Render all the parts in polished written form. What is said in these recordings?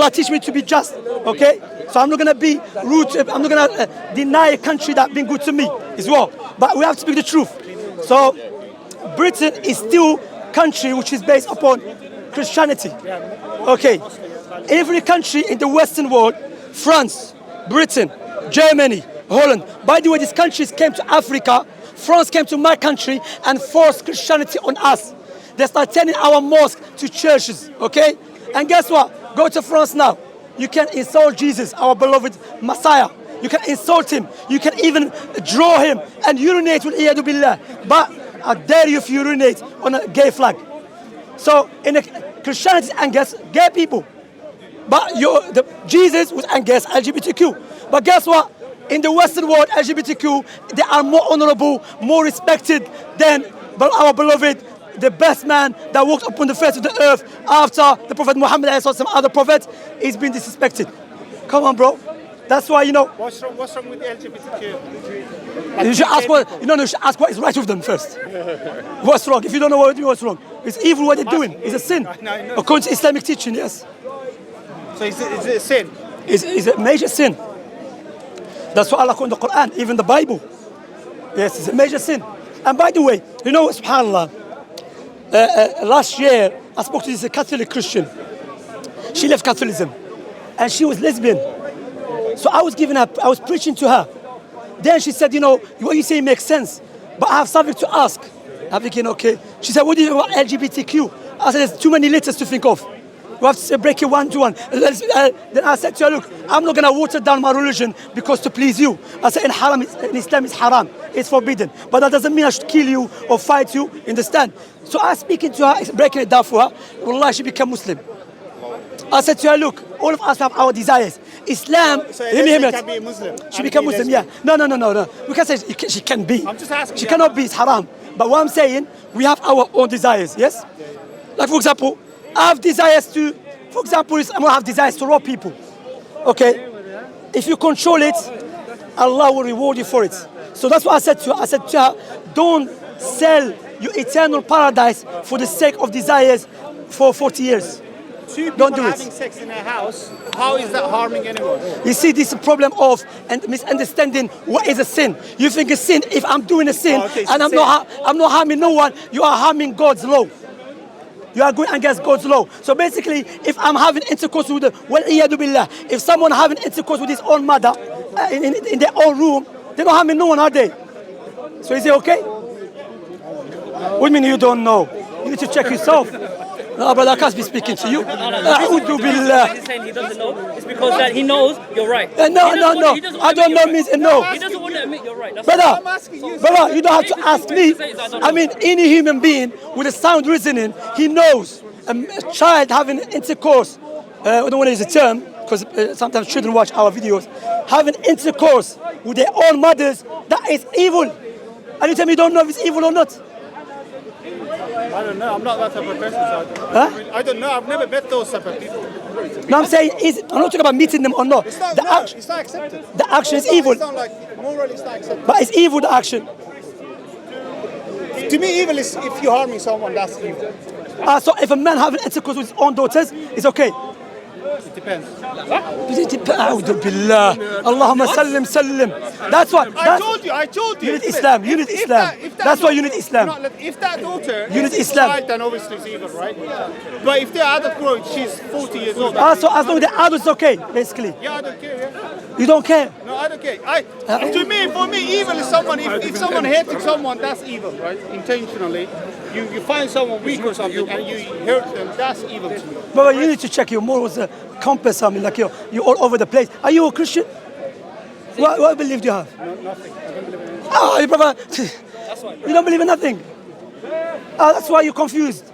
Allah teach me to be just, okay? So I'm not going to be rude, I'm not going to deny a country that's been good to me as well. But we have to speak the truth. So Britain is still a country which is based upon Christianity. Okay, every country in the Western world, France, Britain, Germany, Holland. By the way, these countries came to Africa. France came to my country and forced Christianity on us. They start turning our mosques to churches, okay? And guess what? Go to France now. You can insult Jesus, our beloved Messiah. You can insult him. You can even draw him and urinate with iyadu billah. But I dare you if you urinate on a gay flag. So in Christianity against gay people. But Jesus was against LGBTQ. But guess what? In the Western world, LGBTQ, they are more honorable, more respected than our beloved, the best man that walked upon the face of the earth after the Prophet Muhammad and some other prophets is being disrespected. Come on, bro. That's why, you know. What's wrong with the LGBTQ? You should ask you should ask what is right with them first. What's wrong? If you don't know what's wrong, it's evil what they're doing. It's a sin. According to Islamic teaching, yes. So is it a sin? It's a major sin. That's what Allah called in the Quran, even the Bible. Yes, it's a major sin. And by the way, you know, subhanAllah, last year I spoke to this Catholic Christian. She left Catholicism and she was lesbian. So I was preaching to her. Then she said, you know, what you say makes sense, but I have something to ask. I'm thinking, okay. She said, what do you think about LGBTQ? I said, there's too many letters to think of. We have to break it one to one. Then I said to her, look, I'm not going to water down my religion because to please you. I said, in Islam it's haram. It's forbidden. But that doesn't mean I should kill you or fight you. Understand? So I was speaking to her, breaking it down for her. Wallah, she became Muslim. I said to her, look, all of us have our desires. Islam, so can be a Muslim. She became Muslim, yeah. No. We can say she can be. I'm just asking. She cannot be, it's haram. But what I'm saying, we have our own desires, yes? Like, for example, I have desires to, for example, I'm going to have desires to rob people. Okay? If you control it, Allah will reward you for it. So that's what I said to her. I said to her, don't sell your eternal paradise for the sake of desires for 40 years. Two people Don't do having sex in a house, how is that harming anyone? You see, this is a problem of misunderstanding what is a sin. You think a sin, if I'm doing a sin and I'm not harming no one, you are harming God's law. You are going against God's law. So basically, if I'm having intercourse with if someone having intercourse with his own mother in their own room, they're not harming no one, are they? So is it okay? What do you mean you don't know? You need to check yourself. No, brother, I can't be speaking to you. A'udhu billah. He's saying he doesn't know. It's because that he knows you're right. No. I don't know means no. He doesn't want to admit you're right. Brother, you don't have to ask me. I mean, any human being with a sound reasoning, he knows. A child having intercourse, I don't want to use the term, because sometimes children watch our videos, having intercourse with their own mothers, that is evil. And you tell me you don't know if it's evil or not. I don't know. I'm not that type of person. So I don't know. I've never met those type of people. No, I'm saying, I'm not talking about meeting them or not. It's not accepted. The action is evil. It's not like morally, it's not accepted. But it's evil, the action. To me, evil is if you're harming someone, that's evil. So if a man having intercourse with his own daughters, it's okay. It depends. A'udhu billah. Allahumma sallim. That's what. I told you. You need Islam. You need Islam. That's why you need Islam. If that daughter You need is Islam. child, then obviously it's evil, right? But if they're adult grown, she's 40 years old. So as long as the adult is okay, basically. Yeah, I don't care. Yeah. You don't care? No, I don't care. For me, evil is someone. If someone hating someone, that's evil, right? Intentionally, you find someone weak or something and you hurt them. That's evil to me. But you need to check your morals, compass. I mean, like you're all over the place. Are you a Christian? What belief do you have? No, nothing. I don't believe in anything. Oh, brother. You don't believe in nothing. That's why you're confused.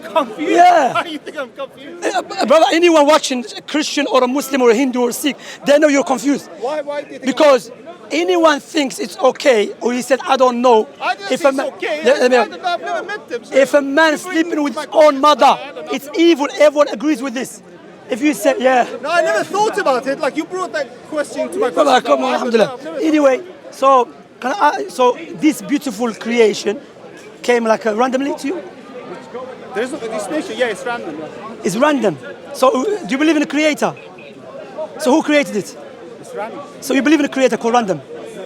Confused? Yeah. Why do you think I'm confused? Brother, anyone watching, a Christian or a Muslim or a Hindu or a Sikh, they know you're confused. Why do you think? Because anyone thinks it's okay, or he said, I don't know. I don't if think a it's okay. I've never met them. So if a man sleeping with his own mother, it's evil. Everyone agrees with this. If you say, yeah. No, I never thought about it. Like you brought that question to my question. Brother, come on, alhamdulillah. Anyway, so this beautiful creation came like randomly to you? There's no this nation. Yeah, it's random. is random. So do you believe in a creator? So who created it? It's random. So you believe in a creator called random?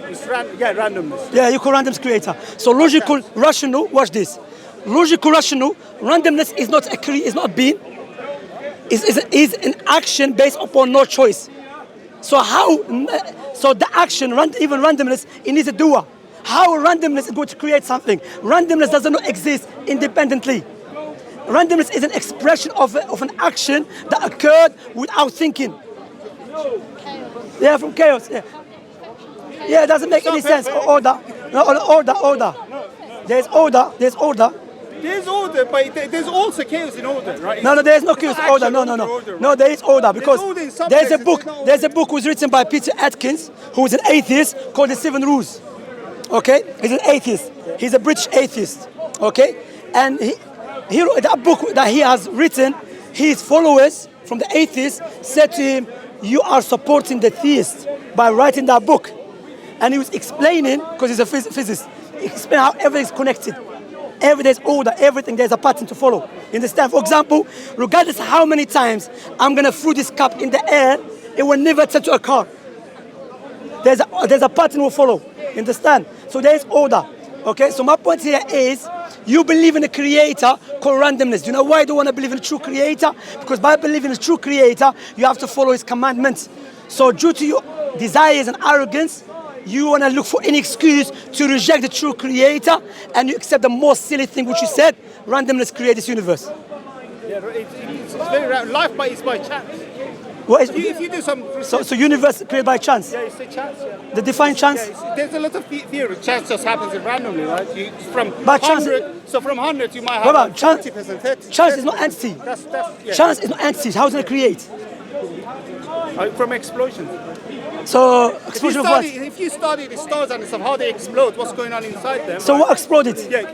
It's randomness. Yeah, you call random's creator. So logical, rational, watch this. Logical, rational, randomness is not a being. Is an action based upon no choice. So the action, even randomness, it needs a doer. How randomness is going to create something? Randomness does not exist independently. Randomness is an expression of an action that occurred without thinking. Yeah, from chaos. Yeah, yeah, it doesn't make any sense. Order. No, order. There's order. There's order, but there's also chaos in order, right? No, there is no chaos in order. No, there is order because there's a book. There's a book was written by Peter Atkins, who is an atheist, called The 7 Rules. Okay, he's an atheist. He's a British atheist. Okay, and that book that he has written, his followers from the atheists said to him, "You are supporting the theist by writing that book." And he was explaining, because he's a physicist, explain how everything is connected. There's order, everything, there's a pattern to follow. You understand? For example, regardless of how many times I'm going to throw this cup in the air, it will never turn to a car. There's a pattern will follow. You understand? So there's order. Okay, so my point here is, you believe in a creator called randomness. Do you know why I don't want to believe in a true creator? Because by believing in a true creator, you have to follow his commandments. So due to your desires and arrogance, you want to look for any excuse to reject the true creator, and you accept the most silly thing which you said, randomness created this universe. Yeah, it's very random. Life is by chance. If you do some research, so universe created by chance? Yeah, it's a chance. Yeah. The defined chance? Yeah, there's a lot of theory. Chance just happens randomly, right? From but 100, so from 100 you might have 20%, 30%. Chance is not entity. Chance is not entity. How does it create? From explosions. So explosion of what? If you study the stars and stuff, how they explode, what's going on inside them. So right? what exploded? Yeah.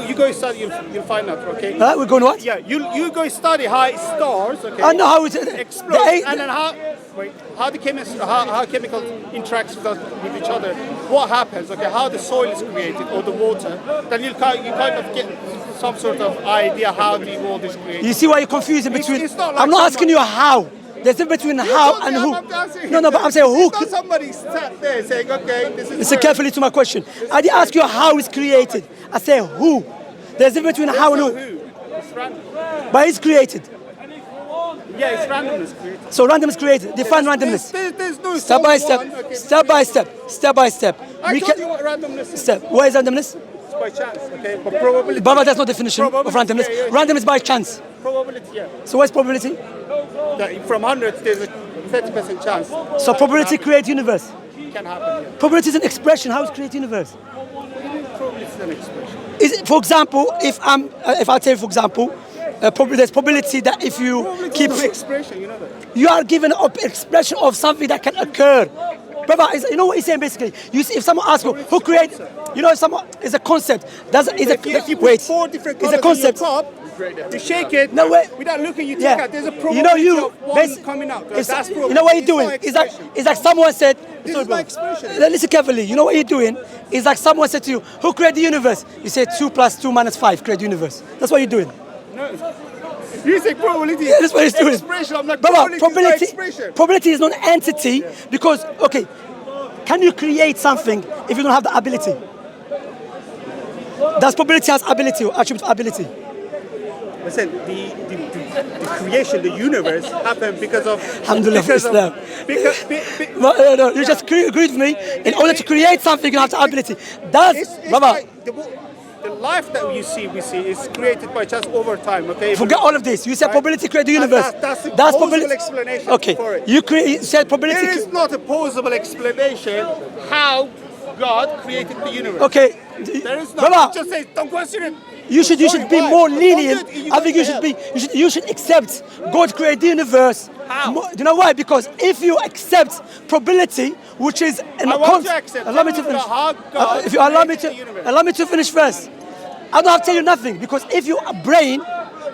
You go study, you'll find out, okay? We're going what? Yeah, you go study how stars, okay? I know how it explodes, and then how the chemical interacts with each other. What happens, okay? How the soil is created or the water. Then you kind of get some sort of idea how the world is created. You see why you're confusing between? It's not like I'm not asking you how. There's a difference between how and who. No, but I'm saying who. It's not somebody sat there saying, okay, this is. Listen carefully to my question. I didn't ask you how it's created. I say who. There's a difference between how and who. It's random. But it's created. Yeah, it's randomness created. So randomness created. Define randomness. There's no step by step. Okay. Step by step. I told you what randomness is. Step. What is randomness? It's by chance, okay? But probability. Baba, that's no definition of randomness. Yeah. Randomness by chance. Probability, yeah. So what's probability? From 100, there's a 30% chance. So probability creates universe. Can happen, yeah. Probability is an expression. How is create universe? Probability is an expression. Is it, for example, if I tell you, for example, there's probability that if you probability keep is an expression, you know that. You are given an expression of something that can occur. Brother, you know what he's saying basically? If someone asks you who created, if someone is a concept, if you put 4 different colors a concept. In your cup, you shake it. No way. Without looking, you take out. There's a probability of one coming out. That's probability. You know what you're doing? It's like someone said. This is my expression. Listen carefully. You know what you're doing? It's like someone said to you, "Who created the universe?" You say 2 + 2 - 5 create the universe. That's what you're doing. No. You say probability. Yeah, that's what he's doing. Expression. I'm like, probability is not an entity because, okay, can you create something if you don't have the ability? Does probability has ability or attribute ability? Listen, the creation, the universe happened because of. Alhamdulillah, Islam. No, you just agreed with me. In order to create something, you have the ability. The life that we see is created by chance over time. Okay. Forget all of this. You said probability create the universe. That's the plausible explanation. Okay. For it. You said probability. There is not a plausible explanation how God created the universe. Okay. There is not. Just say, don't question it. You should be more lenient. I think you should accept God created the universe. How? Do you know why? Because if you accept probability, which is I want to accept. Allow me to finish. If you allow me to finish first. I don't have to tell you nothing because if your brain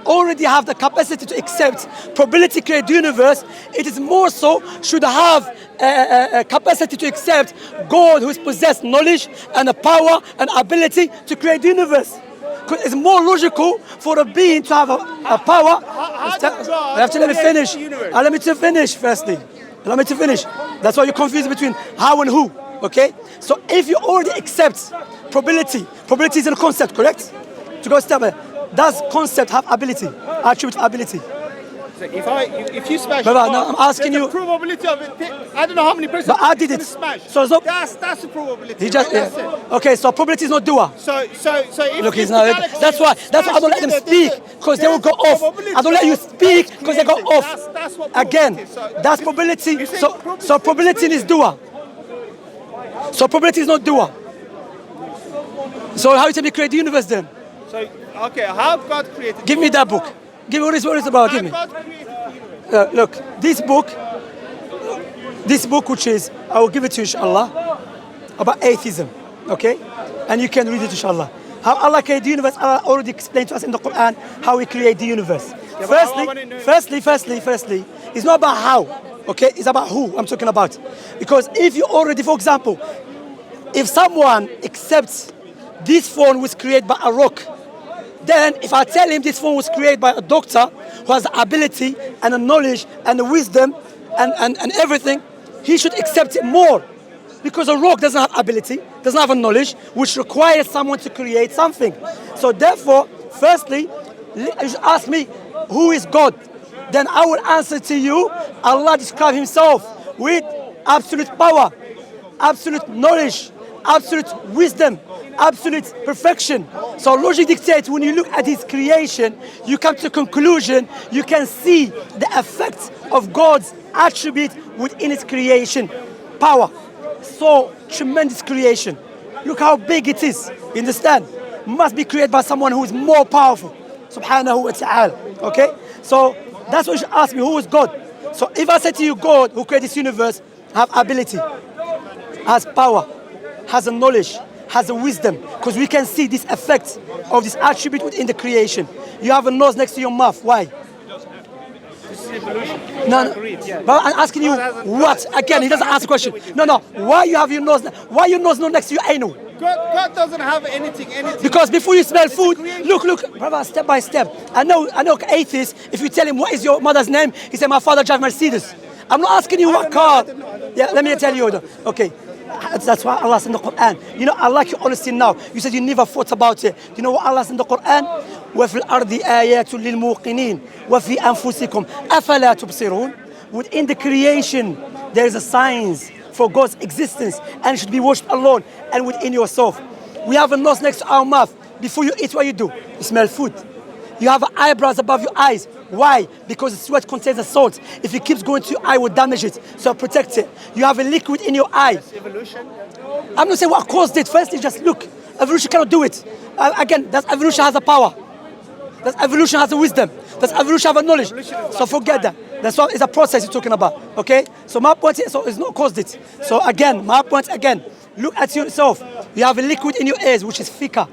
already have the capacity to accept probability create the universe, it is more so should have a capacity to accept God who is possessed knowledge and the power and ability to create the universe. Because it's more logical for a being to have a power. You have to let me finish. Let me to finish firstly. Allow me to finish. That's why you're confused between how and who. Okay? So if you already accept probability is a concept, correct? To go step by, does concept have ability? Attribute ability? So if you smash, Brother, no, I'm asking you. The probability of it. I don't know how many percent. But I did it. Smash. So that's the probability. he just right? That's it. okay. So probability is not doer. So if Look, if he's the not. galaxy That's why I don't let them speak because they will go off. I don't let you speak because they go off. That's what Again, probability is. So that's probability. You say So probability is doer. So probability is not doer. So how you tell me create the universe then? So okay, how God created? Give me that book. Give me what it's about. Give me. How God created the universe. Look, this book which is, I will give it to you inshallah, about atheism, okay? And you can read it inshallah. How Allah created the universe, Allah already explained to us in the Quran how He created the universe. Firstly, it's not about how, okay? It's about who I'm talking about. Because if you already, for example, if someone accepts this phone was created by a rock, then if I tell him this phone was created by a doctor who has the ability and the knowledge and the wisdom and everything, he should accept it more. Because a rock doesn't have ability, doesn't have a knowledge, which requires someone to create something. So therefore, firstly, you should ask me, who is God? Then I will answer to you, Allah describes Himself with absolute power, absolute knowledge, absolute wisdom, absolute perfection. So logic dictates when you look at His creation, you come to a conclusion, you can see the effect of God's attribute within His creation. Power. So tremendous creation. Look how big it is. You understand? Must be created by someone who is more powerful. Subhanahu wa ta'ala. Okay? So that's what you should ask me, who is God? So if I say to you, God who created this universe, have ability, has power, has a knowledge, has a wisdom, because we can see this effect of this attribute within the creation. You have a nose next to your mouth. Why? This is evolution. No. But I'm asking you what? Again, he doesn't answer the question. No. Why you have your nose? Why your nose not next to your anal? God doesn't have anything. Because before you smell food, look, brother, step by step. I know atheists, if you tell him what is your mother's name, he say, my father drives Mercedes. I'm not asking you what car. Yeah, let me tell you. Okay. That's why Allah said in the Quran. You know, I like your honesty now. You said you never thought about it. You know what Allah said in the Quran? وَفِي الْأَرْضِ آيَاتٌ لِلْمُوقِنِينَ وَفِي أَنفُسِكُمْ أَفَلَا تُبْصِرُونَ. Within the creation, there is a signs for God's existence, and it should be worshipped alone and within yourself. We have a nose next to our mouth. Before you eat, what you do? You smell food. You have eyebrows above your eyes. Why? Because the sweat contains a salt. If it keeps going to your eye, it will damage it. So protect it. You have a liquid in your eye. That's evolution. I'm not saying what caused it. Firstly, just look. Evolution cannot do it. Again, that evolution has a power. That evolution has a wisdom. That evolution has a knowledge. So forget that. That's what is a process you're talking about. Okay? So my point is, so it's not caused it. So again, my point again, look at yourself. You have a liquid in your ears, which is thicker.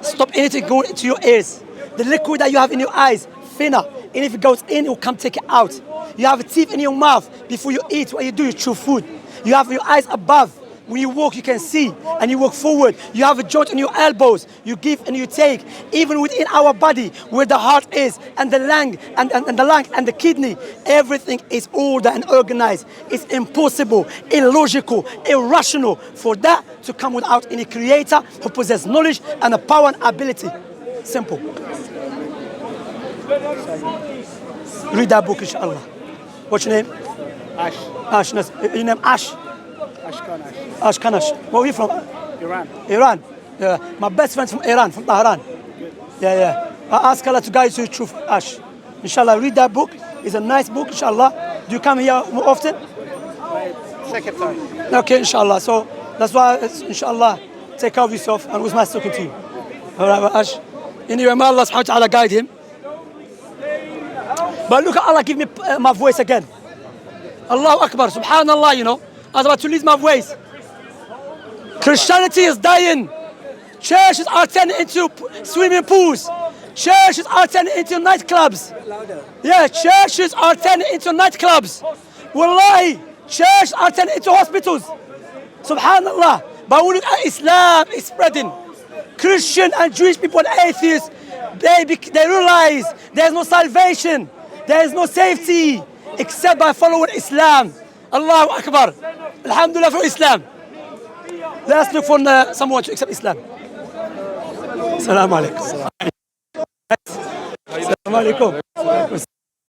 Stop anything going into your ears. The liquid that you have in your eyes, thinner. And if it goes in, it will come take it out. You have teeth in your mouth. Before you eat, what you do, you chew food. You have your eyes above. When you walk, you can see, and you walk forward. You have a joint in your elbows. You give and you take. Even within our body, where the heart is, and the lung, and the lung, and the kidney, everything is ordered and organized. It's impossible, illogical, irrational for that to come without any creator who possesses knowledge and a power and ability. Simple. Read that book, inshallah. What's your name? Ash. Ash. Your name Ash? Ashkan Ash. Ashkan Ash. Where are you from? Iran. Iran. Yeah. My best friend's from Iran, from Tehran. Yeah. I ask Allah to guide you to the truth, Ash. Inshallah, read that book. It's a nice book, inshallah. Do you come here more often? Second time. Okay, inshallah. So that's why, inshallah, take care of yourself, and it was nice talking to you. All right, Ash. Anyway, may Allah subhanahu wa ta'ala guide him. But look at Allah give me my voice again. Allahu Akbar, subhanallah, you know. I was about to lose my voice. Christianity is dying. Churches are turning into swimming pools. Churches are turning into nightclubs. Yeah, churches are turning into nightclubs. Wallahi, churches are turning into hospitals. Subhanallah. But when we look at Islam, is spreading. Christian and Jewish people and atheists, they realize there is no salvation, there is no safety except by following Islam. Allahu Akbar. Alhamdulillah for Islam. Let's look for someone to accept Islam. Assalamu alaikum. Assalamu alaikum.